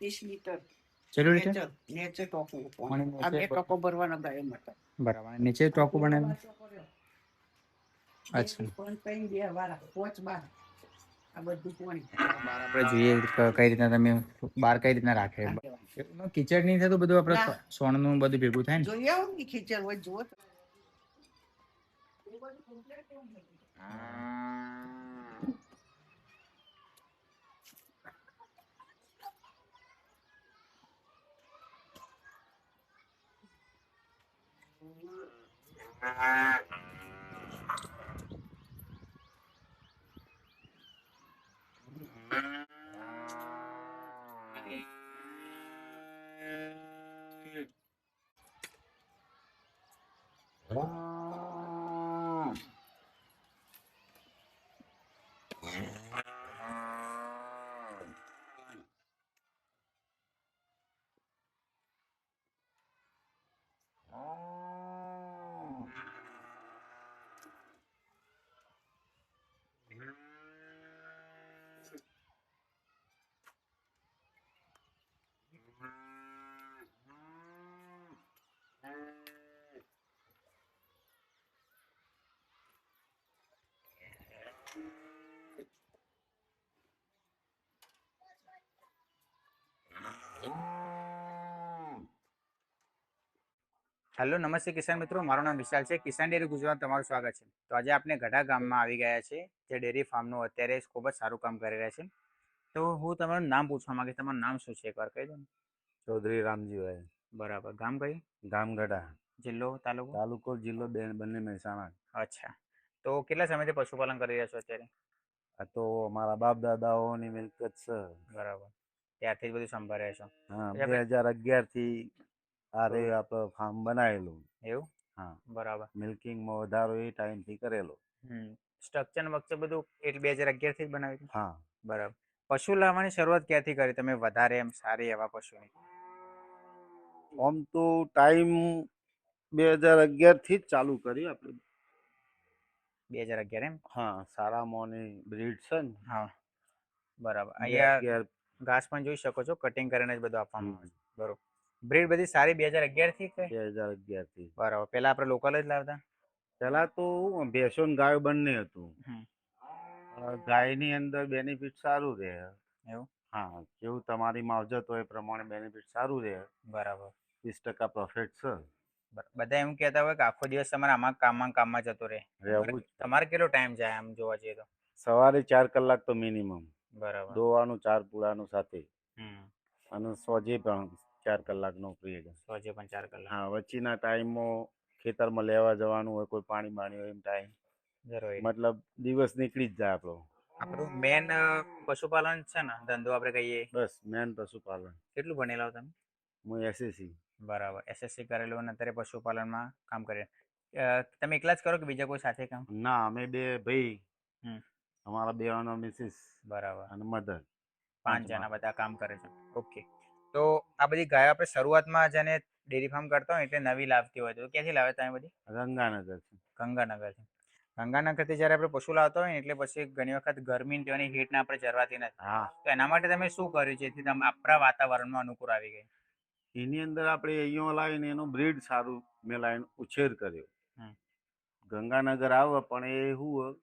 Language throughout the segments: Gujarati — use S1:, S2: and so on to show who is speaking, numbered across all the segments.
S1: 30 લીટર
S2: ચલો લીટર
S1: નેચર નેચર ટોકું
S2: અને
S1: આ
S2: નીચે
S1: 2 ટોકો ભરવાનો ગાયો માટે.
S2: બરાબર અને નીચે ટોકું બનાવ્યું. અચ્છા
S1: પણ કઈ 2 વાળા 5 બાર આ બધું પાણી
S2: બહાર આપણે જોઈએ કઈ રીતના તમે બહાર કઈ રીતના રાખે કિચડ નહીં થતું બધું આપણે
S1: ના.
S2: સોણનું બધું ભેગું થાય ને.
S1: જોઈએ આવું ને ખીચર હોય જુઓ તો.
S2: હેલો નમસ્તે કિસાન મિત્રો, મારું નામ વિશાલ છે. કિસાન ડેરી ગુજરાત તમારું સ્વાગત છે. તો આજે આપણે ગઢા ગામમાં આવી ગયા છે, જે ડેરી ફાર્મનું અત્યારે ખૂબ જ સારું કામ કરી રહ્યા છે. તો હું તમારું નામ પૂછવા માંગીશ, તમારું નામ શું છે એકવાર કહી દો ને.
S3: ચૌધરી રામજીભાઈ.
S2: બરાબર. ગામ કયું?
S3: ગામ ગઢા.
S2: જિલ્લો તાલુકો?
S3: તાલુકો જિલ્લો બંને મહેસાણા.
S2: અચ્છા. તો કેટલા સમયથી પશુપાલન કરી રહ્યા છો અત્યારે?
S3: આ તો અમારા બાપ દાદાઓની મિલકત છે.
S2: બરાબર. ત્યારથી જ બધું સંભાળ્યા છો?
S3: હા,
S2: પછી આપણે
S3: 2011 થી આપણે ફાર્મ બનાવેલું.
S2: એવું?
S3: હા,
S2: બરાબર.
S3: મિલ્કિંગમાં વધારો એ ટાઈમથી કરેલો.
S2: સ્ટ્રક્ચર વખતે બધું એટલે 2011 થી જ બનાવ્યું હતું?
S3: હા.
S2: બરાબર. પશુ લાવવાની શરૂઆત ક્યાંથી કરી તમે, વધારે એમ સારી એવા પશુની?
S3: આમ તો ટાઈમ 2011 થી જ ચાલુ કર્યું આપણે.
S2: 2011 એમ?
S3: હા, સારા મોની બ્રીડ છે ને.
S2: હા, બરાબર.
S3: 2011.
S2: અહીંયા ઘાસ પણ જોઈ શકો છો, કટિંગ કરીને જ બધું આપવામાં આવે છે. બરોબર. બ્રીડ બધી સારી 2011 થી કે?
S3: 2011 થી.
S2: બરાબર. પેલા આપણે લોકલ જ લાવતા?
S3: પેલા તો ભેંસો ને ગાયો બંને હતું. ગાયની અંદર બેનિફિટ સારું રહે.
S2: એવું?
S3: હા, જેવું તમારી માવજત હોય એ પ્રમાણે બેનિફિટ સારું રહે.
S2: બરાબર.
S3: 30% પ્રોફિટ છે.
S2: બધા એમ કહેતા હોય કે આખો દિવસ તમારે આમાં કામમાં જતો રહે.
S3: રહેવું જ.
S2: તમારે કેટલો ટાઈમ જાય આમ જોવા જઈએ તો?
S3: સવારે 4 કલાક તો મિનિમમ.
S2: બરાબર.
S3: દોવાનું 4 પૂળાનું સાથે. અને
S2: હમ
S3: સોજે પણ 4 કલાકનો પીરિયડ.
S2: સોજે પણ 4 કલાક.
S3: હા, વચ્ચેના ટાઈમમાં ખેતરમાં લેવા જવાનું હોય, કોઈ પાણી બાણી હોય એમ ટાઈમ,
S2: જરૂર.
S3: મતલબ દિવસ નીકળી જ જાય આપણો.
S2: આપણું મેન પશુપાલન છે ને, ધંધો આપણે કહીએ.
S3: બસ મેન પશુપાલન.
S2: કેટલું ભણેલા તમે?
S3: હું એસએસસી.
S2: બરાબર. એસએસસી કરેલું અને અત્યારે પશુપાલનમાં કામ કરે. તમે એકલા જ કરો કે બીજા કોઈ સાથે કામ?
S3: ના, અમે બે ભાઈ, અમારા બેવાનો મિસિસ
S2: બરાબર.
S3: અને મધર,
S2: 5 જણા બધા કામ કરે છે. ઓકે. તો આ બધી ગાયો આપણે શરૂઆતમાં જેને ડેરી ફાર્મ કરતા હોય એટલે નવી લાવતી હોય તો ક્યાંથી લાવે તમે બધી?
S3: ગંગાનગર.
S2: ગંગાનગરથી. ગંગાનગરથી જ્યારે આપણે પશુ લાવતા હોય ને એટલે પછી ઘણી વખત ગરમી તેની હીટને આપણે જરવાતી નથી.
S3: હા.
S2: તો એના માટે તમે શું કર્યું જેથી તમે આપણા વાતાવરણમાં અનુકૂળ આવી ગઈ?
S3: એની અંદર આપણે અહીંયા લાવીને એનું બ્રીડ સારું મેં લાવીને ઉછેર કર્યો. ગંગાનગર આવે પણ એ શું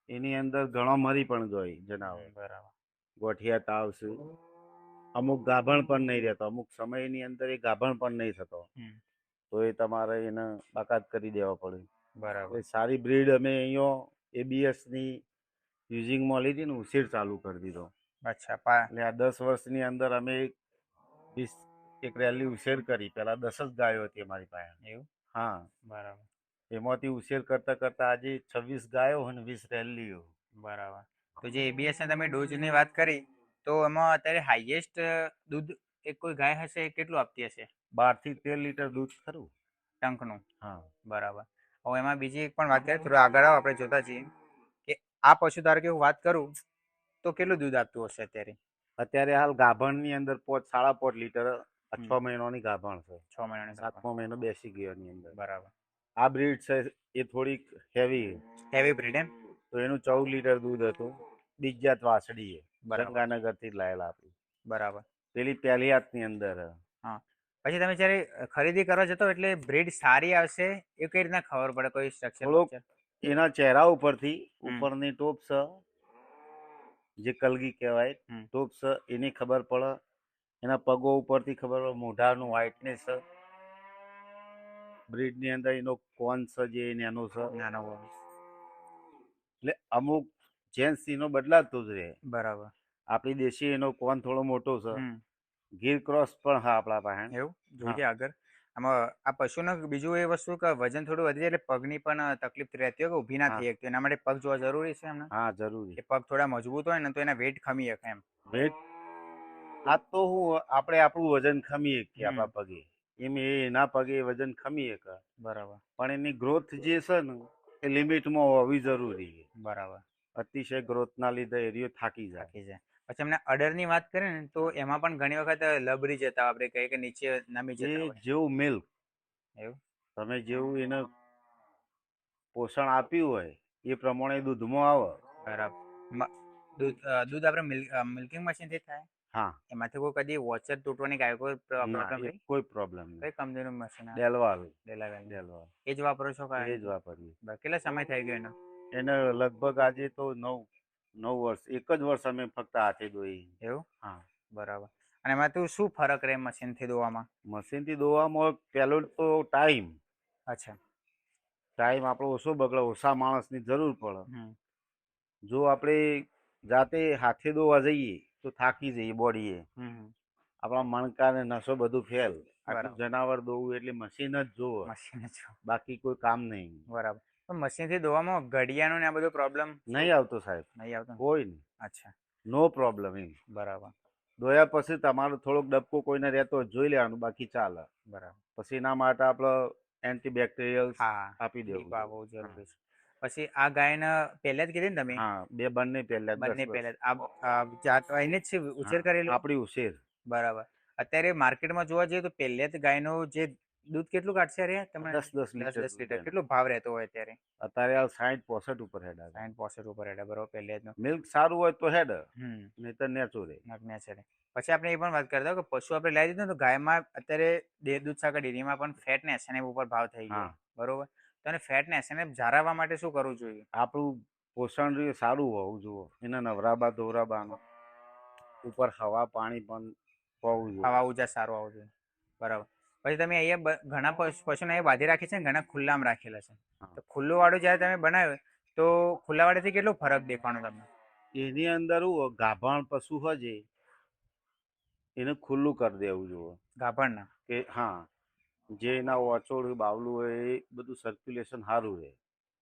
S3: એની અંદર ઘણો મરી પણ ગઈ જનાવર.
S2: બરાબર.
S3: ગોઠિયા તાવ છે. અમુક ગાભણ પણ નહીં રહેતો, અમુક સમયની અંદર એ ગાભણ પણ નહીં થતો, તો એ તમારે એને બાકાત કરી દેવા પડે.
S2: બરાબર.
S3: સારી બ્રીડ અમે અહીંયા એબીએસની યુઝિંગમાં લીધી ને ઉછેર ચાલુ કરી દીધો.
S2: અચ્છા.
S3: એટલે આ 10 વર્ષની અંદર અમે 20 એક રેલી ઉછેર કરી. પહેલા 10 જ ગાયો હતી અમારી પાસે.
S2: એવું?
S3: હા.
S2: બરાબર.
S3: એમાંથી ઉછેર કરતા કરતા આજે 26 ગાયો અને 20 રેલીઓ.
S2: બરાબર. તો જે એબીએસ ને તમે ડોઝની વાત કરી તો એમાં અત્યારે હાઈએસ્ટ દૂધ એક કોઈ ગાય હશે કેટલું આપતી હશે?
S3: 12 થી 13 લીટર દૂધ ખરું
S2: ટંકનું.
S3: હા.
S2: બરાબર. હવે એમાં બીજી એક પણ વાત કરીએ, થોડું આગળ આવો, આપણે જોતા જઈએ કે આ પશુ ધારો કે હું વાત કરું તો કેટલું દૂધ આપતું હશે અત્યારે?
S3: અત્યારે હાલ ગાભણની અંદર 5.5 લીટર 6 મહિનાની ગાભણ છે.
S2: 6 મહિનાની.
S3: 7મો મહિનો બેસી ગયો એની અંદર.
S2: બરાબર.
S3: આ બ્રીડ છે એ થોડીક હેવી
S2: બ્રીડ એમ?
S3: તો એનું 14 લીટર દૂધ હતું. બીજાત વાસળી
S2: બરાબર.
S3: ગંગાનગરથી જ લાયેલા આપી.
S2: બરાબર.
S3: પેલી પહેલી હાથની અંદર
S2: હા. પછી તમે જ્યારે ખરીદી કરવા જતો એટલે બ્રીડ સારી આવશે એ કઈ રીતના ખબર પડે, કોઈ સ્ટ્રક્ચર
S3: થોડોક એના ચહેરા ઉપરથી
S2: હમ.
S3: ઉપરની ટોપ છે જે કલગી કહેવાય
S2: હમ.
S3: ટોપ છે એની ખબર પડે, એના પગો ઉપરથી ખબર પડે, મોઢાનું વ્હાઇટનેસ બ્રીડની અંદર એનો કોન છે જે એનો છે
S2: નાનો
S3: એટલે અમુક જેન્સ એનો બદલાતો જ રહે.
S2: બરાબર.
S3: આપણી દેશી એનો કોન થોડો મોટો છે.
S2: હમ.
S3: ગીર ક્રોસ પણ હા આપણા પાસે.
S2: એવું જોઈએ આગળ આમાં આ પશુનો બીજું એ વસ્તુ કે વજન થોડું વધી જાય એટલે પગની પણ તકલીફ રહેતી હોય કે ઊભી ના થઈ શકતી, એના માટે પગ જોવા જરૂરી છે એમને.
S3: હા જરૂરી.
S2: એ પગ થોડા મજબૂત હોય ને તો એના વેટ ખમી શકે એમ.
S3: વેટ આ તો હું આપણે આપણું વજન ખમી શકીએ આપણા પગે, એમ એના પગે વજન ખમી શકે.
S2: બરાબર.
S3: પણ એની ગ્રોથ જે છે ને એ લિમિટમાં હોવી જરૂરી છે.
S2: બરાબર.
S3: અતિશય ગ્રોથના લીધે એરિયો થાકી જાય.
S2: પછી અમને અડરની વાત કરીએ ને તો એમાં પણ ઘણી વખત લબરી જતા આપણે કહીએ કે નીચે નમી જતા હોય.
S3: જેવું મિલ્ક
S2: એવું
S3: તમે જેવું એને પોષણ આપ્યું હોય એ પ્રમાણે દૂધમાં આવે.
S2: બરાબર. દૂધ આપણે મિલ્કિંગ મશીન થી થાય?
S3: હા.
S2: એમાંથી કોઈ કદી વોચર તૂટવાની કોઈ પ્રોબ્લેમ?
S3: કોઈ પ્રોબ્લેમ નહીં.
S2: કઈ કંપનીનું મશીન?
S3: ડેલવાલ.
S2: ડેલાવેલ. એ જ વાપરો છો?
S3: એ જ વાપરીએ.
S2: કેટલો સમય થઈ ગયો એનો?
S3: એને લગભગ આજે તો 9 વર્ષ, એક જ વર્ષ અમે ફક્ત હાથે દોઈ.
S2: એવું?
S3: હા.
S2: બરાબર. અને એમાં તું શું ફરક રહે મશીનથી દોવામાં?
S3: મશીનથી દોવામાં પહેલો તો ટાઈમ.
S2: અચ્છા.
S3: ટાઈમ આપણો ઓછો બગડે, ઓછા માણસની જરૂર પડે. જો આપણે જાતે હાથે દોવા જઈએ તો થાકી જઈએ બોડીએ, આપણા મણકા ને નસો બધું ફેલ. આટલું જનાવર દોવું એટલે મશીન જ જોવે, બાકી કોઈ કામ નહીં.
S2: બરાબર. તો મશીનથી દોવામાં ઘડિયાળનો ને આ બધો પ્રોબ્લેમ
S3: નહીં આવતો સાહેબ,
S2: નહીં આવતો
S3: કોઈ નહીં.
S2: અચ્છા.
S3: નો પ્રોબ્લેમ એમ.
S2: બરાબર.
S3: દોયા પછી તમારો થોડોક ડબકો કોઈને રહેતો જોઈ લેવાનું, બાકી ચાલે.
S2: બરાબર.
S3: પછી એના માટે આપણે એન્ટીબેક્ટેરિયલ આપી દેવું
S2: બહુ જરૂરી છે. પછી આ ગાયને પહેલા જ કીધી ને તમે?
S3: હા, બંને પહેલા.
S2: આ જાત એને જ ઉછેર કરેલો?
S3: આપણી ઉછેર.
S2: બરાબર. અત્યારે માર્કેટમાં જોવા જઈએ તો પહેલે જ ગાયનું જે દૂધ કેટલું કાઢશે રે તમે?
S3: 10
S2: લીટર. કેટલો ભાવ રહેતો હોય અત્યારે?
S3: અત્યારે 60-65 ઉપર હેડ.
S2: 60-65 ઉપર હેડ. બરોબર. પહેલે જ
S3: મિલ્ક સારું હોય તો હેડ, નહીં તો નેચું રે.
S2: પછી આપણે એ પણ વાત કરતા કે પશુ આપણે લાવી દીધું તો ગાયમાં અત્યારે દૂધસાગર ડેરીમાં પણ ફેટ ને એસએનએફ ઉપર ભાવ થઈ ગયો. બરોબર. તો એને ફેટ ને એસએનએફ જાળવવા માટે શું કરવું જોઈએ?
S3: આપણું પોષણ સારું હોવું જોઈએ. એને નવરાબા ધોરાબાનું ઉપર હવા પાણી પણ હોવું જોઈએ.
S2: હવા ઉજાસ સારું આવવું જોઈએ. બરાબર. પછી તમે અહીંયા ઘણા પશુને અહીંયા બાંધી રાખે છે ને ઘણા ખુલ્લામાં રાખેલા છે. તો ખુલ્લું વાળું જ્યારે તમે બનાવ્યું તો ખુલ્લા વાળાથી કેટલો ફરક દેખાવાનો તમને?
S3: એની અંદર ગાભણ પશુ હોય એને ખુલ્લું કરી દેવું જોઈએ.
S2: ગાભણના?
S3: કે હા, જે એના ઓચોડ બાવલું હોય એ બધું સર્ક્યુલેશન સારું રહે.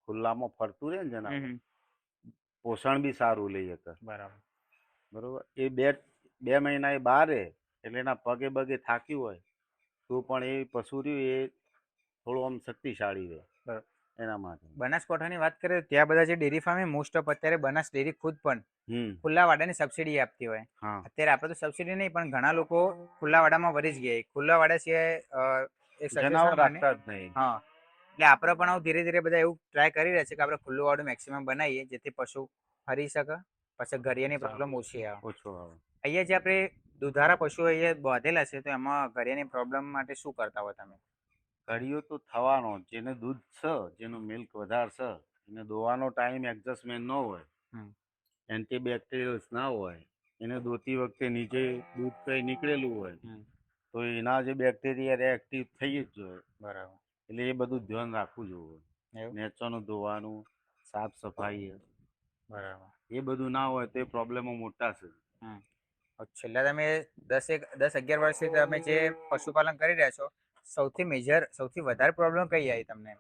S3: ખુલ્લામાં ફરતું રહે ને જનાવર, પોષણ બી સારું લઈ શકે. બરોબર. એ 2 મહિના એ બહાર રહે એટલે એના પગે બગે થાક્યું હોય તો પણ એ પશુ રહ્યું એ થોડું આમ શક્તિશાળી રહે એના માટે.
S2: બનાસકાંઠાની વાત કરીએ ત્યાં બધા જે ડેરી ફાર્મ મોસ્ટ ઓફ અત્યારે બનાસ ડેરી ખુદ પણ ખુલ્લા વાડાની સબસિડી આપતી હોય. અત્યારે આપણે તો સબસિડી નહીં પણ ઘણા લોકો ખુલ્લા વાડામાં વળી જ ગયા. ખુલ્લા વાડા સિવાય
S3: જનાવર રાખતા જ નહીં.
S2: હા, એટલે આપણે પણ ધીરે ધીરે બધા એવું ટ્રાય કરી રહ્યા છે કે આપણે ખુલ્લું વાડું મેક્સિમમ બનાવીએ જેથી પશુ ફરી શકે, પછી ઘરિયાની પ્રોબ્લેમ ઓછી આવે. અહીંયા જે આપણે દુધારા પશુઓ અહીંયા બાંધેલા છે તો એમાં ઘરિયાની પ્રોબ્લેમ માટે શું કરતા હોય તમે?
S3: ઘડીઓ તો થવાનો, જેને દૂધ છે, જેનું મિલ્ક વધારે છે, એને દોવાનો ટાઈમ એડજસ્ટમેન્ટ ન હોય, એન્ટીબેક્ટેરિયલ્સ ના હોય, એને દોતી વખતે નીચે દૂધ કઈ નીકળેલું હોય તો એના જે બેક્ટેરિયા એક્ટિવ થઈ જ જોઈએ.
S2: બરાબર.
S3: એટલે એ બધું ધ્યાન રાખવું જોઈએ. નેચરનું ધોવાનું, સાફ સફાઈ,
S2: બરાબર.
S3: એ બધું ના હોય તો એ પ્રોબ્લેમો મોટા છે.
S2: છેલ્લા તમે 10-11 વર્ષથી તમે જે પશુપાલન કરી રહ્યા છો, સૌથી વધારે પ્રોબ્લેમ કઈ આવી તમને?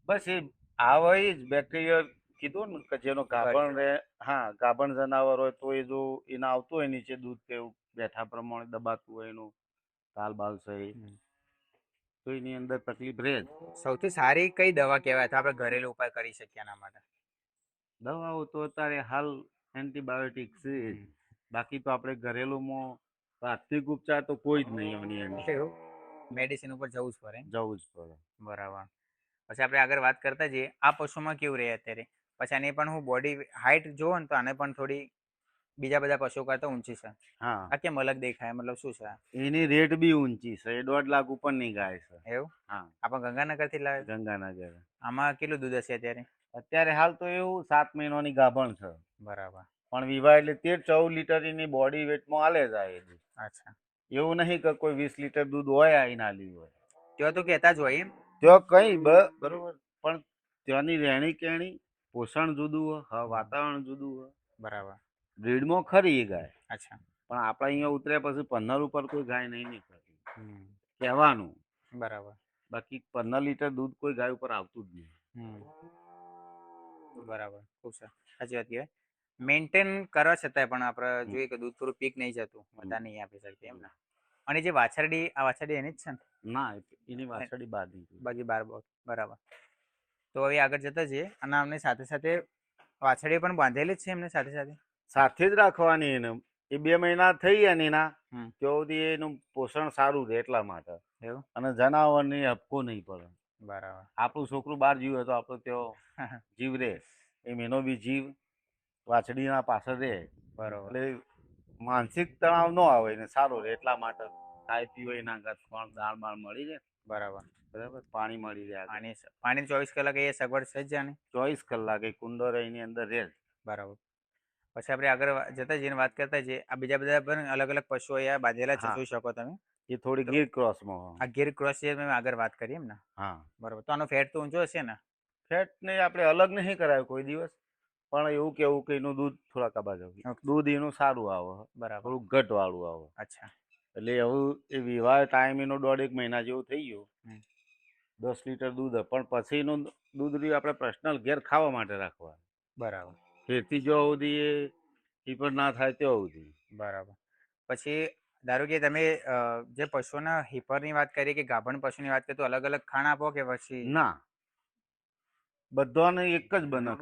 S3: બસ એ આવે જ બેક્ટેરિયા કીધું ને કે જેનો ગાભણ રહે. હા, ગાભણ જનાવર હોય તો એ જો એને આવતું હોય નીચે દૂધ કે બેઠા પ્રમાણે દબાતું હોય એનું તાલ બાલ સહિત તો એની અંદર તકલીફ રહે જ.
S2: સૌથી સારી કઈ દવા કહેવાય તો આપણે ઘરેલું ઉપાય કરી શકીએ એના માટે?
S3: દવાઓ તો અત્યારે હાલ એન્ટીબાયોટિક છે, બાકી તો આપણે ઘરેલુંમાં પ્રાથમિક ઉપચાર તો કોઈ જ નહીં એની અંદર.
S2: મેડિસિન ઉપર જવું જ પડે.
S3: જવું જ પડે.
S2: બરાબર. પછી આપણે આગળ વાત કરતા જઈએ આ પશુમાં કેવું રહે અત્યારે, પછી આની પણ હું બોડી હાઈટ જોવો ને તો આને પણ થોડી બીજા બધા પશુઓ કરતા ઊંચી છે.
S3: હા,
S2: આ કેમ અલગ દેખાય મતલબ શું છે આ?
S3: એની રેટ બી ઊંચી છે. એ 1.5 લાખ ઉપરની ગાય છે.
S2: એવું?
S3: હા,
S2: આપણે ગંગાનગર થી લાવે?
S3: ગંગાનગર.
S2: આમાં કેટલું દૂધ હશે અત્યારે?
S3: અત્યારે હાલ તો એવું 7 મહિનાની ગાભણ છે.
S2: બરાબર.
S3: પણ વિવાહ એટલે 13-14 લીટર એની બોડી વેટમાં આલે જાય એ દૂધ.
S2: અચ્છા.
S3: એવું નહીં કે કોઈ 20 લીટર દૂધ હોય આઈને આલ્યું હોય.
S2: ત્યાં તો કહેતા જ હોય એમ?
S3: ત્યાં કઈ બરોબર, પણ ત્યાંની રહેણી કહેણી, પોષણ જુદું હોય, વાતાવરણ જુદું હોય.
S2: બરાબર.
S3: બ્રીડમાં ખરી એ ગાય,
S2: અચ્છા.
S3: પણ આપણે અહીંયા ઉતર્યા પછી 15 ઉપર કોઈ ગાય નહીં નીકળતી.
S2: હમ.
S3: કહેવાનું,
S2: બરાબર.
S3: બાકી 15 લીટર દૂધ કોઈ ગાય ઉપર આવતું જ નહીં.
S2: બરાબર. ખૂબ સરસ. સાચી વાત કહેવાય. મેન્ટેન કરવા છતાંય પણ આપણે જોઈએ કે દૂધ થોડું પીક નહીં જતું, વધારે નહીં આપી શકતી એમ ને. અને જે વાછરડી, આ વાછરડી એની જ છે ને?
S3: ના, એની વાછડી બાદ નીકળી.
S2: બાકી 12 બરાબર. તો હવે આગળ જતા જઈએ અને અમને સાથે સાથે વાછરડી પણ બાંધેલી જ છે એમને સાથે સાથે?
S3: સાથે જ રાખવાની એને. એ 2 મહિના થઈ ગયા ને એના,
S2: હમ.
S3: ત્યાં સુધી એનું પોષણ સારું રહે એટલા માટે.
S2: એવું?
S3: અને જનાવરની હપકો નહીં પડે.
S2: બરાબર.
S3: આપણું છોકરું બહાર જીવ હતો, આપણો ત્યાં જીવ રહે એમ એનો બી જીવ વાછડીના પાછળ રહે.
S2: બરોબર.
S3: એટલે માનસિક તણાવ ન આવે એને સારો રહે એટલા માટે. ખાઈ પીવો એના ઘર પણ દાળ બાળ મળી રહે.
S2: બરાબર.
S3: બરાબર, પાણી મળી રહે.
S2: પાણી 24 કલાક એ સગવડ છે જ જાણે?
S3: 24 કલાક એ કુંડો એની અંદર રહે.
S2: બરાબર. પછી આપણે આગળ જતા જઈને વાત કરતા જઈએ. આ બીજા બધા પણ અલગ અલગ પશુઓ અહીંયા બાંધેલા છે, જોઈ શકો તમે.
S3: એ થોડી ગીર ક્રોસમાં.
S2: આ ગીર ક્રોસ છે મેં આગળ વાત કરી એમ ને?
S3: હા,
S2: બરોબર. તો આનો ફેટ તો ઊંચો હશે ને?
S3: ફેટ ને આપણે અલગ નહીં કરાયું કોઈ દિવસ, પણ એવું કેવું કે એનું દૂધ થોડા કબા જવું, દૂધ એનું સારું આવે.
S2: બરાબર.
S3: થોડું ઘટ વાળું આવે.
S2: અચ્છા.
S3: એટલે એવું એ વિવાહ ટાઈમ એનો 1.5 મહિના જેવું થઈ ગયું. 10 લીટર દૂધ, પણ પછી એનું દૂધ રહ્યું આપણે પર્સનલ ઘેર ખાવા માટે રાખવા.
S2: બરાબર.
S3: ફેરથી જો સુધી એ ટીપર ના થાય ત્યાં સુધી.
S2: બરાબર. પછી ધારો કે તમે જે પશુઓના હિપરની વાત કરી કે ગાભણ પશુની વાત કરી, તો અલગ અલગ ખાણ આપો કે પછી?
S3: ના, બધાને એક જ બને.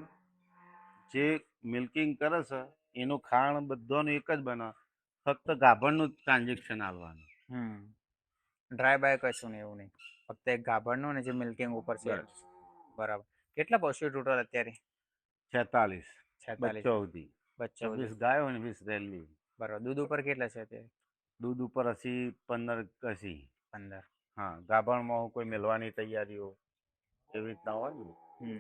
S3: જે મિલ્કિંગ કરે છે એનું ખાણ બધાનું એક જ બને, ફક્ત ગાભણનું જ ટ્રાન્ઝેક્શન આવવાનું.
S2: ડ્રાય બાય કશું નહીં, એવું નહીં, ફક્ત એક ગાભણનું ને જે મિલ્કિંગ ઉપર છે. બરાબર. કેટલા પશુઓ ટોટલ અત્યારે?
S3: 46
S2: 46
S3: બચ્ચો સુધી.
S2: બચ્ચો.
S3: 26 ગાયો અને 20 રેલી.
S2: બરાબર. દૂધ ઉપર કેટલા છે અત્યારે?
S3: દૂધ ઉપર 80-15.
S2: 15.
S3: હા, ગાભણમાં કોઈ મેળવાની તૈયારીઓ એવી રીતના હોય ને.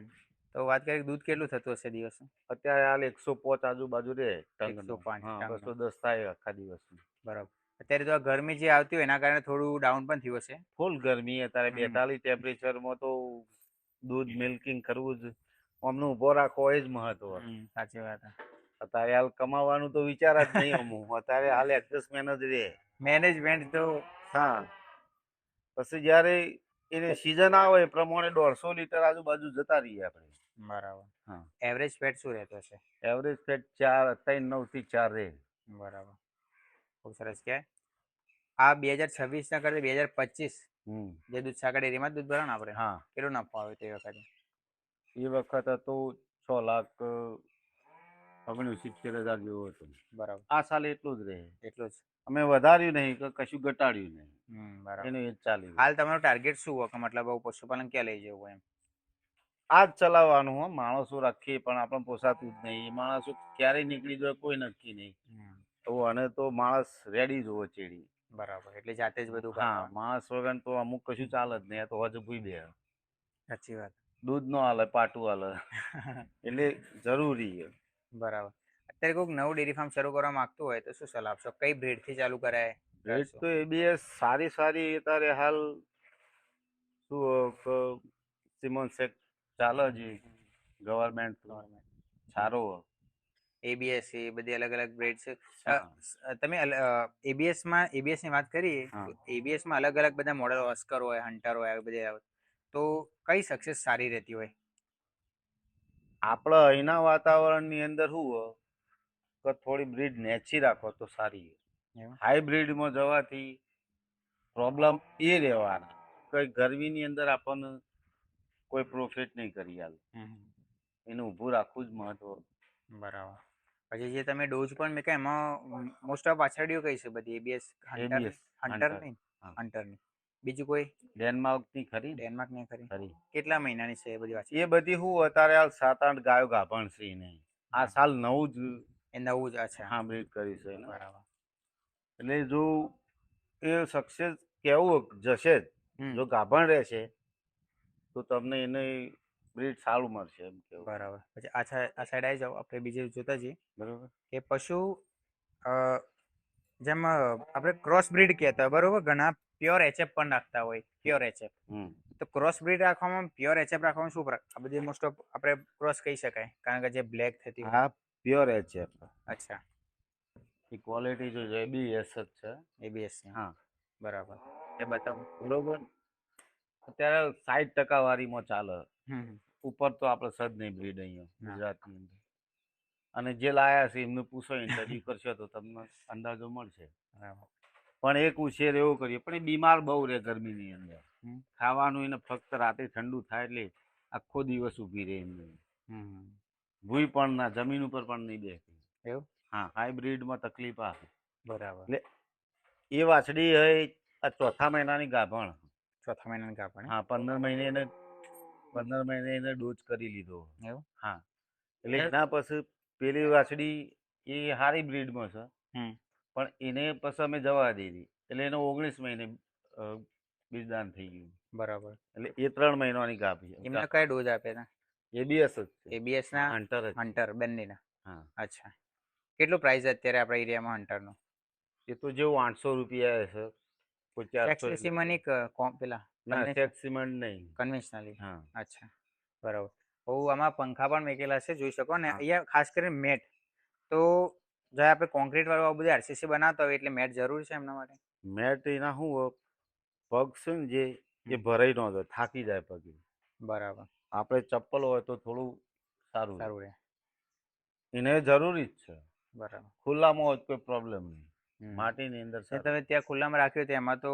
S2: તો વાત કરીએ દૂધ કેટલું થતું હશે દિવસ?
S3: અત્યારે હાલ 105 આજુબાજુ રહે.
S2: 105.
S3: 210 થાય આખા દિવસનું.
S2: બરાબર. અત્યારે તો આ ગરમી જે આવતી હોય એના કારણે થોડું ડાઉન પણ થયું હશે?
S3: ફૂલ ગરમી. અત્યારે 42 ટેમ્પરેચરમાં તો દૂધ મિલ્કિંગ કરવું જ, અમને ઉભો રાખવો એ જ મહત્વ.
S2: સાચી વાત.
S3: અત્યારે હાલ કમાવાનું તો વિચાર જ નહીં અમુક. અત્યારે હાલ એડજસ્ટમેન્ટ જ રહે.
S2: મેનેજમેન્ટ તો.
S3: હા, પછી જયારે એની સિઝન આવે એ પ્રમાણે 150 લીટર આજુબાજુ જતા રહીએ આપણે.
S2: બરાબર.
S3: હા.
S2: એવરેજ ફેટ શું રહેતો હશે?
S3: એવરેજ ફેટ 3.9 થી 4 રહે.
S2: બરાબર. ખૂબ સરસ. કહેવાય આ 2026 ના કરતા 2025 જે દૂધસાગર ડેરીમાં દૂધ ભરાણ આપણે,
S3: હા,
S2: કેટલો નફો આવ્યો તે વખતે?
S3: એ વખત હતો 6,79,000 જેવો હતો.
S2: બરાબર.
S3: આ સાલે એટલું જ રહે.
S2: એટલું જ.
S3: અમે વધાર્યું નહીં કે કશું ઘટાડ્યું નહીં.
S2: બરાબર.
S3: એનું એ જ ચાલ્યું.
S2: હાલ તમારું ટાર્ગેટ શું હોય કે મતલબ પશુપાલન ક્યાં લઈ જવું એમ?
S3: આ જ ચલાવવાનું હો. માણસો રાખીએ પણ આપણને પોસાતું જ નહીં. માણસો ક્યારેય નીકળી જાય કોઈ નક્કી નહીં. તો અને તો માણસ રેડી જ હોવો ચેડી.
S2: બરાબર. એટલે જાતે જ બધું.
S3: હા, માણસ વગર તો અમુક કશું ચાલે જ નહીં. તો હજ ભૂઈ દે.
S2: સાચી વાત.
S3: દૂધ નો હાલે, પાટું હાલે. એટલે જરૂરી છે.
S2: બરાબર. અત્યારે કોઈક નવું ડેરી ફાર્મ શરૂ કરવા માંગતું હોય તો શું સલાહ આપશો? કઈ બ્રીડ થી ચાલુ કરાય?
S3: બ્રીડ તો ABS સારી અત્યારે હાલ શું સિમોન્સેક ચાલે છે. ગવર્મેન્ટ સારો.
S2: ABS એ બધી અલગ અલગ બ્રીડ છે. તમે ABS ની વાત કરી, ABS માં અલગ અલગ બધા મોડલ, ઓસ્કર હોય, હન્ટર હોય, આવી બધી, તો કઈ સક્સેસ સારી રહેતી હોય?
S3: આપણા અહીંના વાતાવરણની અંદર શું હોય કે થોડી બ્રીડ નેચી રાખો તો સારી. હાઈબ્રીડમાં જવાથી પ્રોબ્લેમ એ રહેવાના કે ગરમીની અંદર આપણને કોઈ પ્રોફિટ નહીં કરી આલે. એને ઊભું રાખવું જ મહત્વ.
S2: બરાબર. પછી જે તમે ડોઝ પણ મેં કહ્યું એમાં મોસ્ટ ઓફ પાછળડીઓ કઈ છે બધી? ABS, હન્ટર નહીં, હન્ટર નહીં, બીજું કોઈ?
S3: ડેનમાર્ક ની ખરી.
S2: ડેનમાર્ક ની ખરી. કેટલા મહિનાની છે એ બધી?
S3: એ બધી શું અત્યારે હાલ 7-8 ગાયો ગાભણ છે નહીં. આ સાલ નવું જ
S2: એ નવું જ અચ્છા
S3: હા બ્રીડ કરી છે એને.
S2: બરાબર.
S3: એટલે જો એ સક્સેસ કેવું જશે જ,
S2: હમ
S3: જો ગાભણ રહેશે તો તમને એને બ્રીડ સારું મળશે એમ કેવું.
S2: બરાબર. પછી આ સાઈડ આવી જાઓ, આપણે બીજે જોતા જઈએ
S3: બરોબર.
S2: કે પશુ અ, જેમ આપણે ક્રોસ બ્રીડ કહેતા હોય બરોબર, ઘણા પ્યોર એચએફ પણ રાખતા હોય, પ્યોર એચએફ. તો ક્રોસ બ્રીડ રાખવામાં પ્યોર એચએફ રાખવામાં શું ફરક? આ બધી મોસ્ટ ઓફ આપણે ક્રોસ કહી શકાય, કારણ કે જે બ્લેક થતી હોય.
S3: આ પ્યોર HF.
S2: અચ્છા,
S3: એ ક્વોલિટી જો છે એ બી એસ જ છે.
S2: એબીએસ.
S3: હા
S2: બરાબર. એ બતાવો.
S3: બરોબર. અત્યારે 60% વારીમાં ચાલે.
S2: હમ
S3: ઉપર તો આપણે સદ નહીં બ્રીડ અહીંયા
S2: હા.
S3: ગુજરાતની અંદર. અને જે લાયા છે એમને પૂછો, ઇન્ટરવ્યુ કરશો તો તમને અંદાજો મળશે.
S2: બરાબર.
S3: પણ એક ઉછેર એવો કરીએ, પણ એ બીમાર બહુ રહે ગરમીની અંદર.
S2: હમ
S3: ખાવાનું એને ફક્ત રાતે ઠંડુ થાય એટલે આખો દિવસ ઊભી રહે એમને.
S2: હમ
S3: ભૂઈ પણ ના, જમીન ઉપર પણ નહીં બેસે.
S2: એવું?
S3: હા, હાઇબ્રિડમાં તકલીફ આવે.
S2: બરાબર.
S3: એટલે એ વાછડી હોય આ ચોથા મહિનાની ગાભણ.
S2: ચોથા મહિનાની કાપડ.
S3: હા, 15 મહિને એને ડોઝ કરી લીધો.
S2: એવું?
S3: હા, એટલે એના પછી પેલી વાછડી એ હારી બ્રીડમાં છે,
S2: હમ
S3: પણ એને પછી અમે જવા દીધી. એટલે એને 19 મહિને બીજદાન થઈ ગયું.
S2: બરાબર.
S3: એટલે એ 3 મહિનાની ગાભી.
S2: એમને કઈ ડોઝ આપે છે?
S3: એબીએસ જ છે.
S2: એબીએસ ના
S3: હન્ટર જ.
S2: હન્ટર બંનેના.
S3: હા,
S2: અચ્છા. કેટલું પ્રાઇસ અત્યારે આપણા એરિયામાં હન્ટરનું?
S3: એ તો જેવું 800 રૂપિયા છે, કોઈ 400.
S2: સ્પેસિમની પેલા
S3: ના, સેટ સિમેન્ટ નહીં.
S2: કન્વેન્શનલી.
S3: હા,
S2: અચ્છા, બરાબર. હું આમાં પંખા પણ મેકેલા છે, જોઈ શકો ને.
S3: હા.
S2: અહીંયા ખાસ કરીને મેટ. તો જ્યારે આપણે કોન્ક્રીટ વાળું આ બધું આરસીસી બનાવતા હોય એટલે મેટ જરૂર છે એમના માટે.
S3: મેટ એના શું હોય, પગ છે ને જે એ ભરાઈ ન જાય, થાકી જાય પગ.
S2: બરાબર.
S3: આપણે ચપ્પલ હોય તો થોડું સારું રહે.
S2: સારું રહે.
S3: એને જરૂરી જ છે.
S2: બરાબર.
S3: ખુલ્લામાં હોય તો કોઈ પ્રોબ્લેમ નહીં.
S2: હમ.
S3: માટીની અંદર
S2: જે તમે ત્યાં ખુલ્લામાં રાખ્યું તો એમાં તો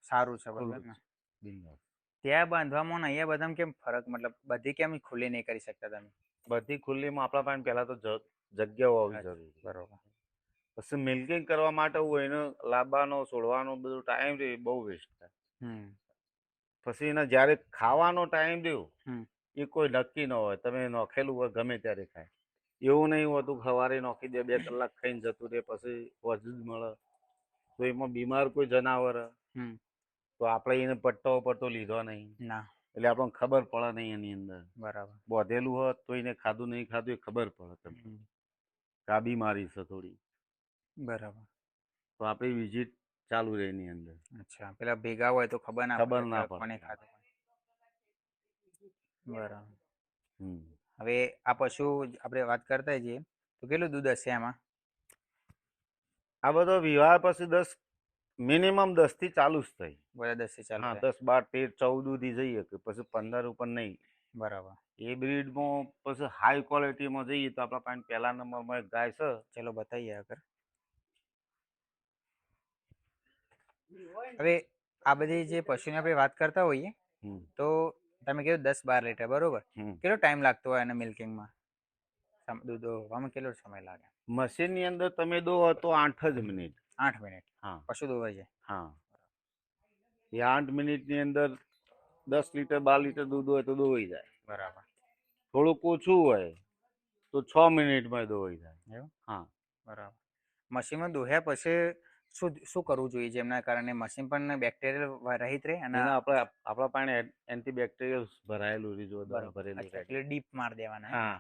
S2: સારું છે
S3: ખુલ્લું
S2: બરાબર ને?
S3: છે. બિંદાસ.
S2: ત્યાં બાંધવામાં ને અહીંયા બધામાં કેમ ફરક, મતલબ બધી કેમ ખુલ્લી નહીં કરી શકતા તમે?
S3: બધી ખુલ્લીમાં આપણા પાસે પહેલા તો જગ્યાઓ હોવી
S2: અચ્છા,
S3: જરૂરી.
S2: બરોબર.
S3: પછી મિલ્કિંગ કરવા માટે હોય એને લાવવાનો છોડવાનો બધું ટાઈમ રે બહુ વેસ્ટ થાય.
S2: હમ
S3: પછી એને જ્યારે ખાવાનો ટાઈમ રહ્યો
S2: હમ
S3: એ કોઈ નક્કી ન હોય, તમે નોખેલું હોય ગમે ત્યારે ખાય. એવું નહીં હોતું સવારે નોખી દે, 2 કલાક ખાઈને જતું રહે, પછી વધુ જ મળે તો એમાં બીમાર કોઈ જનાવર
S2: હમ
S3: તો આપણે એને પટ્ટો લીધો નહીં,
S2: ના.
S3: એટલે આપણને ખબર પડે નહીં એની અંદર
S2: બરાબર.
S3: બોધેલું હોત તો એને ખાધું નહીં ખાધું એ ખબર પડે તમને
S2: હમ.
S3: કે આ બીમારી છે થોડી,
S2: બરાબર.
S3: તો આપણી વિઝિટ ચાલુ રહે એની અંદર.
S2: અચ્છા, પેલા ભેગા હોય તો ખબર ના
S3: ખબર ના
S2: કે કોને
S3: પડે.
S2: ખાધું. બરાબર.
S3: હમ.
S2: હવે આ પશુ આપણે વાત કરતા જઈએ તો કેટલું દૂધ હશે આમાં?
S3: આ બધો વિવાહ પછી મિનિમમ 10 થી ચાલુ જ થઈ.
S2: બધા 10 થી ચાલુ
S3: હા,
S2: રહે.
S3: 10, 12, 13, 14 સુધી જઈએ કે પછી 15 ઉપર નહીં.
S2: બરાબર.
S3: એ બ્રીડમાં પછી હાઈ ક્વોલિટીમાં જઈએ તો આપણા પાસે પહેલા નંબરમાં એક ગાય છે.
S2: ચલો બતાવીએ આગળ. હવે આ બધી જે પશુની આપણે વાત કરતા હોઈએ
S3: હમ.
S2: તો તમે કીધું 10-12 લીટર બરોબર.
S3: હમ.
S2: કેટલો ટાઈમ લાગતો હોય એને મિલ્કિંગમાં? દૂધ દોવામાં કેટલો સમય લાગે?
S3: મશીનની અંદર તમે દો તો 8 જ મિનિટ.
S2: 8 મિનિટ
S3: હા,
S2: પશુ દોવાઈ જાય?
S3: હા. એ 8 મિનિટની અંદર 10 લીટર 12 લીટર દૂધ હોય તો દોવાઈ જાય.
S2: બરાબર.
S3: થોડુંક ઓછું હોય તો 6 મિનિટમાં દોવાઈ જાય.
S2: એવું?
S3: હા.
S2: બરાબર. મશીનમાં દોહ્યા પછી શું કરવું જોઈએ જેમના કારણે મશીન પણ બેક્ટેરિયલ રહિત રહે? અને
S3: એના આપણા પાસે એન્ટીબેક્ટેરિયલ ભરાયેલું રીજો દવા ભરેલી.
S2: એટલે ડીપ માર દેવાના.
S3: હા,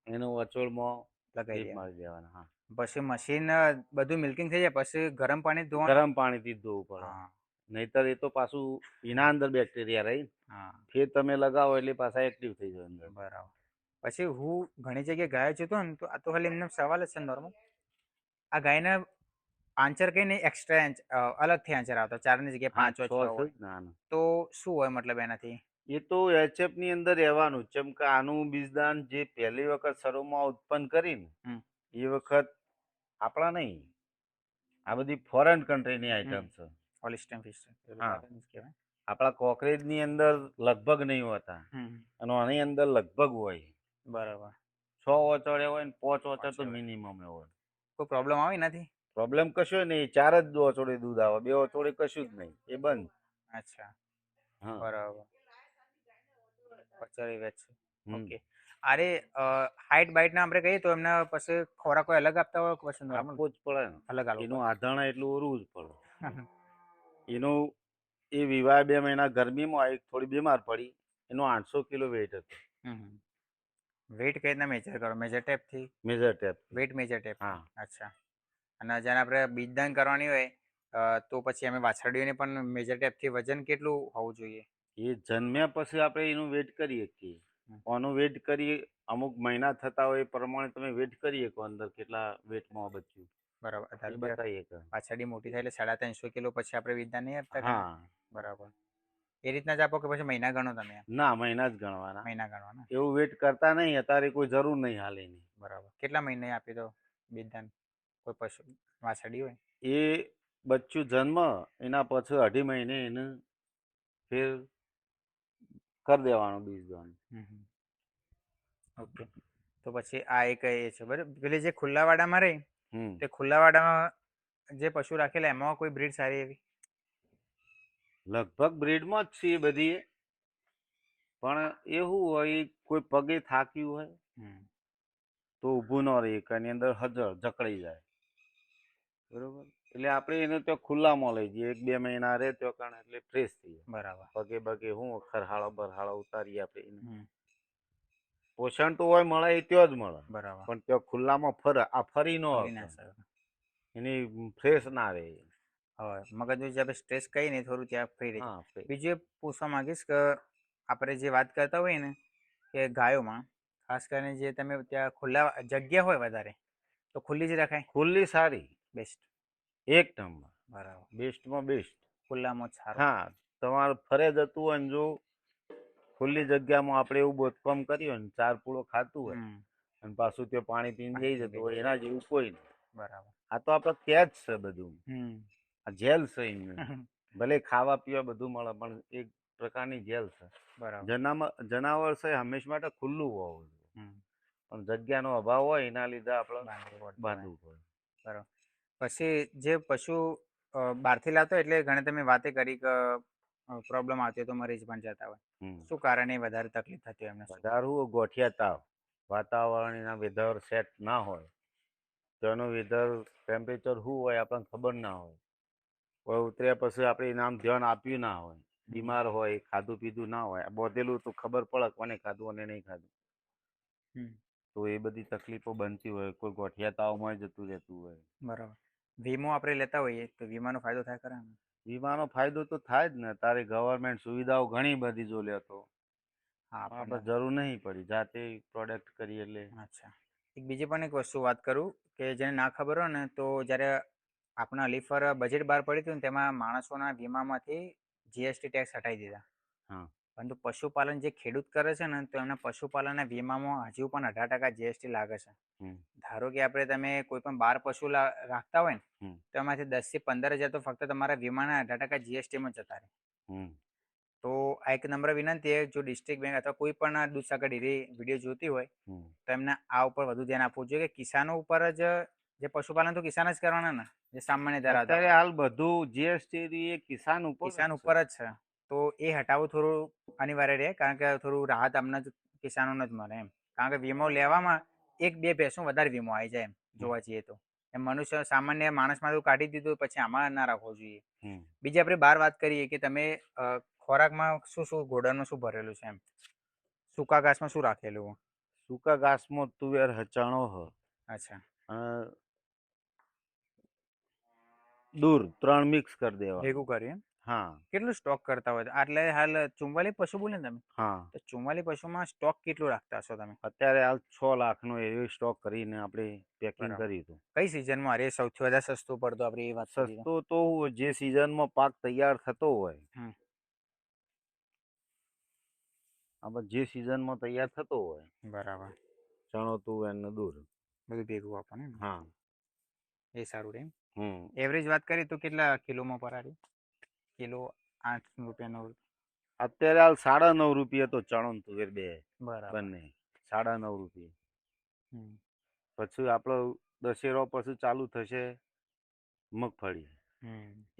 S3: એનો વચોળમાં
S2: લગાવી
S3: ડીપ મારી દેવાના. હા,
S2: પછી મશીન બધું મિલ્કિંગ થઈ જાય પછી ગરમ પાણી ધોવાનું?
S3: ગરમ પાણીથી જ ધોવું પડે.
S2: હા.
S3: નહીતર એ તો પાછું એના અંદર બેક્ટેરિયા રહી,
S2: હા.
S3: ફેર તમે લગાવો એટલે પાછા એક્ટિવ થઈ જાય અંદર.
S2: બરાબર. પછી હું ઘણી જગ્યાએ ગાય જોતો ને તો આ તો ખાલી એમને સવાલ જ છે નોર્મલ. આ ગાયના આંચર કઈ નહીં, એક્સ્ટ્રા અલગથી આંચર આવતો 4 ની જગ્યાએ 5 હોય 6 હોય,
S3: ના ના,
S2: તો શું હોય મતલબ એનાથી?
S3: એ તો HF ની અંદર રહેવાનું. જેમ કે આનું બીજદાન જે પહેલી વખત શરૂમાં ઉત્પન્ન કરીને એ વખત આપણા નહીં, આ બધી ફોરેન કન્ટ્રીની આઈટમ છે.
S2: હોલિસ્ટીન ફિશ.
S3: હા, આપણા કોકરેજની અંદર લગભગ નહીં હોતા અને આની અંદર લગભગ હોય.
S2: બરાબર.
S3: 6 ઓચોડે હોય ને 5 ઓચોડ તો મિનિમમ હોય.
S2: કોઈ પ્રોબ્લેમ આવે નથી?
S3: પ્રોબ્લેમ કશું નહીં, 4 જ ઓચોડે દૂધ આવે, 2 ઓચોડે કશું જ નહીં, એ બંધ.
S2: અચ્છા,
S3: હા,
S2: બરાબર. પચાવી વેચ. ઓકે. અરે હાઈટ બાઈટ ના આપણે કહીએ તો એમને પછી ખોરાક કોઈ અલગ આપતા હોય કે પછી નોર્મલ
S3: આપવો જ પડે ને.
S2: અલગ આલવું
S3: એનું આધાણા એટલું ઓરવું જ પડે.
S2: પડે?
S3: એનું એ વિવાહ 2 મહિના ગરમીમાં આવી થોડી બીમાર પડી, એનો 800 કિલો વેઇટ હતો.
S2: વેઇટ કઈ રીતના મેજર કરો? મેજર ટેપથી?
S3: Measure tape.
S2: Wait measure tape?
S3: હા.
S2: અચ્છા. અને જ્યારે આપણે બીજદાન કરવાની હોય તો પછી અમે વાછરડીઓને પણ મેજર ટેપથી વજન કેટલું હોવું જોઈએ?
S3: એ જન્મ્યા પછી આપણે એનું વેટ કરી શકીએ. આનું વેટ કરી અમુક મહિના થતા હોય એ પ્રમાણે તમે વેટ કરી શકો અંદર કેટલા વેટમાં બચ્યું
S2: બરાબર.
S3: એ
S2: ધારો કે
S3: બતાવી શકો.
S2: વાછરડી મોટી થાય એટલે 350 કિલો પછી આપણે બીજદાન નહીં આપતા?
S3: હા.
S2: બરાબર. એ રીતના જ આપો કે પછી મહિના ગણો તમે?
S3: ના, મહિના જ ગણવાના.
S2: મહિના ગણવાના.
S3: એવું વેટ કરતા નહીં, અત્યારે કોઈ જરૂર નહીં હાલેની.
S2: બરાબર. કેટલા મહિને આપી દો બીજદાન કોઈ પશુ વાછરડી હોય?
S3: એ બચ્ચું જન્મ એના પછી 2.5 મહિને એને ફેર કરી દેવાનું બીજદાન.
S2: ઓકે. તો પછી આ એક એ છે બરાબર. પેલી જે ખુલ્લા વાડામાં રહી
S3: હમ.
S2: તે ખુલ્લા વાડામાં જે પશુ રાખેલા એમાં કોઈ બ્રીડ સારી એવી?
S3: લગભગ બ્રીડમાં જ છે એ બધી, પણ એવું હોય કોઈ પગે થાક્યું હોય તો ઊભું ન રહે, એની અંદર જકડાઈ જાય. બરોબર. એટલે આપણે એને તો ખુલ્લામાં લઈ જઈએ, 1-2 મહિના રહે તો કારણ એટલે ફ્રેશ થઈ જાય.
S2: બરાબર.
S3: પગે બગે હું ખરહાળો બરહાળો ઉતારીએ આપણે એને. પોષણ તો હોય મળે એ ત્યાં જ મળે,
S2: બરાબર.
S3: પણ ત્યાં ખુલ્લામાં ફરી ન
S2: ફરી ના
S3: હકે.
S2: શકે.
S3: એની ફ્રેશ ના રહે.
S2: હવે મગજનું જે આપણે સ્ટ્રેસ કહીએ ને થોડું ત્યાં ફ્રી રહે.
S3: હા, ફ્રેશ.
S2: બીજું એ પૂછવા માંગીશ કે આપણે જે વાત કરતા હોય ને કે ગાયોમાં ખાસ કરીને જે તમે ત્યાં ખુલ્લા જગ્યા હોય વધારે તો ખુલ્લી જ રખાય?
S3: ખુલ્લી સારી,
S2: બેસ્ટ.
S3: એક નંબર.
S2: બરાબર.
S3: બેસ્ટમાં બેસ્ટ.
S2: ખુલ્લામાં જ સારું.
S3: હા, તમારે ફરે જતું હોય ને જો ખુલ્લી જગ્યામાં આપણે એવું બોધકામ કર્યું હોય ને 4 પૂળો ખાતું હોય અને પાછું ત્યાં પાણી પીને જઈ જતું હોય એના જેવું કોઈ નહીં.
S2: બરાબર.
S3: આ તો આપણે ત્યાં જ છે બધું. આ જેલ છે એમને.
S2: હમ.
S3: ભલે ખાવા પીવા બધું મળે પણ એક પ્રકારની જેલ છે.
S2: બરાબર.
S3: જનાવર છે હંમેશા માટે ખુલ્લું હોવું જોઈએ, પણ જગ્યાનો અભાવ હોય એના લીધે આપણે બાંધવું પડે.
S2: બરાબર. પછી જે પશુ બહારથી લાવતો એટલે ઘણી તમે વાતે કરી કે પ્રોબ્લેમ આવતી હોય તો મરી જ પણ જતા હોય. શું કારણે વધારે તકલીફ થતી હોય એમને?
S3: વધારવું ગોઠિયા તાવ, વાતાવરણ એના વેધર સેટ ના હોય, તેનું વેધર ટેમ્પરેચર શું હોય આપણને ખબર ના હોય, કોઈ ઉતર્યા પછી આપણે એનામ ધ્યાન આપ્યું ના હોય, બીમાર હોય, ખાધું પીધું ના હોય, બોધેલું તો ખબર પડે કોને ખાધું અને નહીં ખાધું, તો એ બધી તકલીફો બનતી હોય. કોઈ ગોઠિયા તાવમાં જતું રહેતું હોય. બરાબર.
S2: વીમો આપણે લેતા હોઈએ તો વીમાનો ફાયદો થાય ખરા?
S3: વીમાનો ફાયદો તો થાય જ ને. તારે ગવર્મેન્ટ સુવિધાઓ ઘણી બધી જો લેતો આપણે જરૂર નહીં પડી, જાતે પ્રોડક્ટ કરી એટલે.
S2: અચ્છા. એક બીજી પણ એક વસ્તુ વાત કરું કે જેને ના ખબર હોય ને તો જ્યારે આપણા અલીફ પર બજેટ બહાર પડ્યું હતું ને તેમાં માણસોના વીમામાંથી જીએસટી ટેક્સ હટાવી દીધા.
S3: હા.
S2: પરંતુ પશુપાલન જે ખેડૂત કરે છે ને તો એમના પશુપાલનના વીમામાં હજુ પણ 18% જીએસટી લાગે છે. ધારો કે આપણે તમે કોઈ પણ 12 પશુ રાખતા હોય ને તો એમાંથી 10 થી 15 હજાર તો ફક્ત તમારા વીમાના 18% જીએસટીમાં જતા રહે. તો આ એક નમ્ર વિનંતી છે, જો ડિસ્ટ્રિક્ટ બેંક અથવા કોઈ પણ દૂધસાગર ડેરી વિડીયો જોતી હોય તો એમને આ ઉપર વધુ ધ્યાન આપવું જોઈએ કે કિસાનો ઉપર જ જે પશુપાલન તો કિસાન જ કરવાના ને, જે સામાન્ય ધરાવતા
S3: અત્યારે હાલ બધું જીએસટી એ કિસાન ઉપર
S2: જ છે. તો એ હટાવવું થોડું અનિવાર્ય રહે, કારણ કે થોડું રાહત અમને જ કિસાનોને જ મળે એમ. કારણ કે વીમો લેવામાં 1-2 ભેંસો વધારે વીમો આવી જાય એમ જોવા જઈએ તો. એમ મનુષ્ય સામાન્ય માણસમાં તો કાઢી દીધું પછી આમાં ના રાખવો જોઈએ. બીજી આપણે બહાર વાત કરીએ કે તમે ખોરાકમાં શું શું ઘોડાનું શું ભરેલું છે એમ? સૂકા ઘાસમાં શું રાખેલું?
S3: સૂકા ઘાસમાં તુવેર ચણો હ.
S2: અચ્છા.
S3: દૂર 3 મિક્સ કરી દેવા.
S2: ભેગું કર્યું?
S3: હા.
S2: કેટલું સ્ટોક કરતા હોય? એટલે હાલ 44 પશુ બોલે ને તમે?
S3: હા.
S2: તો 44 પશુમાં સ્ટોક કેટલું રાખતા હશો તમે?
S3: અત્યારે હાલ 6 લાખનો એવી સ્ટોક કરીને આપણે પેકિંગ કર્યું હતું.
S2: કઈ સિઝનમાં અરે સૌથી વધારે સસ્તું પડતું આપણે એ વાત કરીએ?
S3: સસ્તો તો જે સિઝનમાં પાક તૈયાર થતો હોય, આપણે જે સિઝનમાં તૈયાર થતો હોય.
S2: બરાબર.
S3: ચણો તુવેર ને દૂર
S2: બધું ભેગું આપવાનું.
S3: હા.
S2: એ સારું રહે. એવરેજ વાત કરીએ તો કેટલા કિલોમાં પરારી? કિલો 8 રૂપિયાનો?
S3: અત્યારે હાલ 9.5 રૂપિયા તો ચણો ને તુવેર બંને 9.5 રૂપિયા. પછી આપણો દશેરો પછી ચાલુ થશે મગફળી.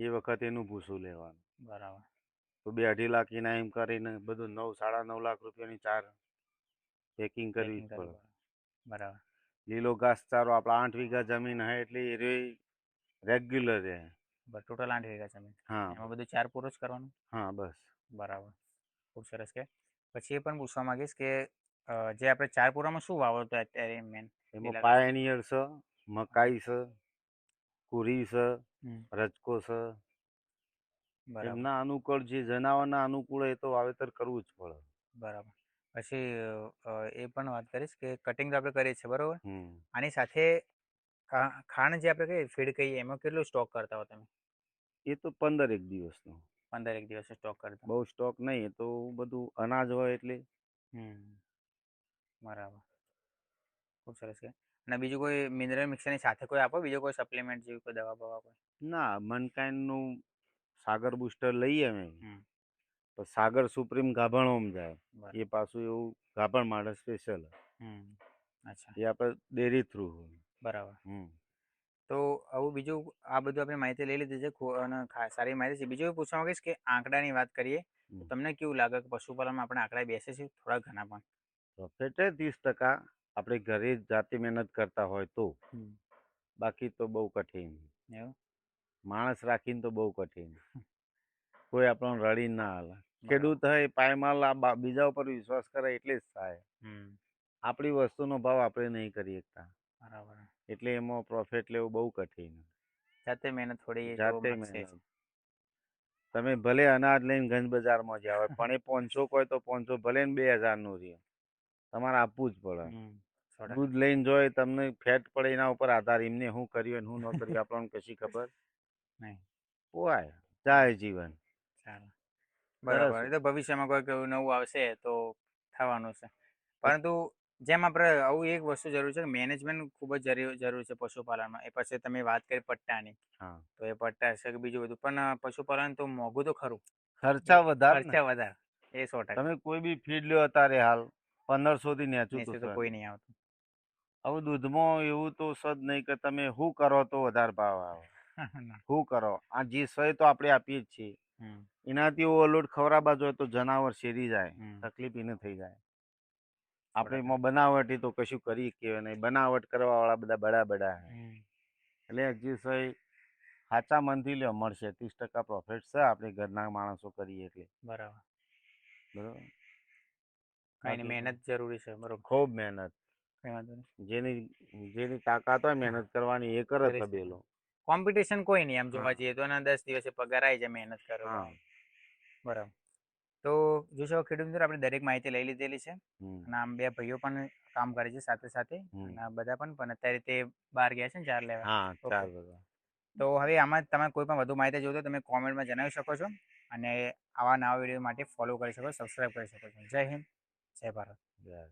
S3: એ વખત એનું ભૂસું લેવાનું.
S2: બરાબર.
S3: તો 2-2.5 લાખ એના એમ કરીને બધું 9-9.5 લાખ રૂપિયાની 4 પેકિંગ કરવી
S2: પેકિંગ
S3: જ
S2: કરવું
S3: પડે.
S2: પડે. બરાબર.
S3: લીલો ઘાસચારો આપણા 8 વીઘા જમીન હે એટલે એ રેગ્યુલર રહે.
S2: ટોટલ 8 વીઘા જમીન.
S3: હા
S2: એમાં બધું 4 પૂરો જ કરવાનું.
S3: હા બસ.
S2: બરાબર. ખૂબ સરસ કે પછી એ પણ પૂછવા માંગીશ કે જે આપણે 4 પૂરામાં શું વાવો તો અત્યારે મેન
S3: એમાં પાયનિયર છે, મકાઈ છે, કુરી છે,
S2: હમ
S3: રજકો છે.
S2: બરાબર
S3: એમના અનુકૂળ જે જનાવરના અનુકૂળ એ તો વાવેતર કરવું જ પડે.
S2: બરાબર. પછી એ પણ વાત કરીશ કે કટિંગ તો આપણે કરીએ છીએ બરોબર.
S3: હમ
S2: આની સાથે ખાણ જે આપણે કહીએ ફીડ કહીએ એમાં કેટલું સ્ટોક કરતા હો તમે?
S3: એ તો 15 એક દિવસનો.
S2: 15 એક દિવસે સ્ટોક કરતા.
S3: બહુ સ્ટોક નહીં, એ તો બધું અનાજ હોય એટલે.
S2: બરાબર. ખૂબ સરસ છે. અને બીજું કોઈ મિનરલ મિક્સરની સાથે કોઈ આપો, બીજો કોઈ સપ્લિમેન્ટ જેવી કોઈ દવા બવા કોઈ?
S3: ના, મનકાઈનનું સાગર બુસ્ટર લઈએ અમે,
S2: હમ
S3: તો સાગર સુપ્રીમ ગાભણોમાં જાય.
S2: બરાબર.
S3: એ પાછું એવું ગાભણ માટે સ્પેશિયલ.
S2: અચ્છા.
S3: એ આપણે ડેરી થ્રુ.
S2: બરાબર.
S3: હમ
S2: તો આવું બીજું આ બધું આપણે માહિતી લઈ લીધી છે અને સારી માહિતી છે. બીજું એવું પૂછવા માંગીશ કે આંકડાની વાત કરીએ તો તમને કેવું લાગે કે પશુપાલનમાં આપણે આંકડા બેસે છે થોડા ઘણા પણ?
S3: પ્રોફિટ 30% આપણે ઘરે જાતે મહેનત કરતા હોય તો. બાકી તો બહુ કઠિન.
S2: એવું?
S3: માણસ રાખીને તો બહુ કઠિન. કોઈ આપણને રડી ના હાલે.
S2: બરાબર.
S3: ખેડૂત હોય પાયમાલ બીજા ઉપર વિશ્વાસ કરે એટલે જ થાય. આપણી વસ્તુનો ભાવ આપણે નહીં કરી શકતા.
S2: બરાબર.
S3: એટલે એમાં પ્રોફિટ લેવું બહુ કઠિન.
S2: જાતે મહેનત થોડી તો
S3: જાતે
S2: મળશે જ.
S3: મહેનત. તમે ભલે અનાજ લઈને ગંજ બજારમાં જાવ પણ એ 500 હોય તો 500 ભલે ને 2000 નું રહે, તમારે આપવું જ પડે.
S2: 100%.
S3: દૂધ લઈને જોય તમને ફેટ પડે એના ઉપર આધાર. એમને શું કર્યું અને શું ન કર્યું આપણને કશી ખબર
S2: નહીં.
S3: પોવાય જાય જીવન.
S2: ચાલો.
S3: કરે
S2: બરાબર.
S3: શું?
S2: એ તો ભવિષ્યમાં કોઈક એવું નવું આવશે તો થવાનું છે. પરંતુ જેમ આપણે આવું એક વસ્તુ જરૂર છે કે મેનેજમેન્ટ ખૂબ જ જરૂર છે પશુપાલનમાં. એ પછી તમે વાત કરી પટ્ટાની,
S3: હા,
S2: તો એ પટ્ટા છે કે બીજું બધું પણ પશુપાલન તો મોંઘું તો ખરું.
S3: ખર્ચા વધારે ને.
S2: ખર્ચા વધારે એ 100%.
S3: તમે કોઈ બી ફીડ લ્યો અત્યારે હાલ 1500 થી નેચું તો
S2: નીચે તો
S3: સર
S2: કોઈ
S3: નહીં.
S2: નહીં આવતું.
S3: હવે દૂધમાં એવું તો સદ નહીં કે તમે શું કરો તો વધારે ભાવ આવે.
S2: ના.
S3: શું કરો આ જે સહી તો આપણે આપીએ જ છીએ. એનાથી ઓવરલોડ ખવડાવવા જોઈએ તો જનાવર શેરી જાય, તકલીફ એને થઈ જાય. આપણે એમાં બનાવટી તો કશું કરી કહેવાય નહીં. બનાવટ કરવા વાળા બધા બડા બડા એટલે જે સહી સાચા મનથી લ્યો મળશે. 30% પ્રોફિટ છે આપણે ઘરના માણસો કરીએ એટલે.
S2: બરાબર.
S3: બરાબર.
S2: કઈ નહીં, મહેનત જરૂરી છે. બરોબર.
S3: ખૂબ મહેનત.
S2: કઈ વાંધો નહીં.
S3: જેની તાકાત હોય મહેનત કરવાની એ કરે તબેલો.
S2: કોમ્પિટિશન કોઈ નહીં આમ જોવા જઈએ તો એના 10 દિવસે પગાર આવી જાય મહેનત કરો.
S3: હા.
S2: બરાબર. તો જોશો ખેડૂત મિત્રો આપણે દરેક માહિતી લઈ લીધેલી છે અને આમ બે ભાઈઓ પણ કામ કરે છે સાથે સાથે અને આ બધા પણ અત્યારે તે બહાર ગયા છે ને ચાર લેવા.
S3: હા,
S2: ઓકે.
S3: ચાલ બધા.
S2: તો હવે આમાં તમે કોઈ પણ વધુ માહિતી જોતો તમે કોમેન્ટમાં જણાવી શકો છો અને આવા નવા વિડીયો માટે ફોલો કરી શકો, સબસ્ક્રાઈબ કરી શકો છો. જય હિન્દ, જય ભારત.
S3: જય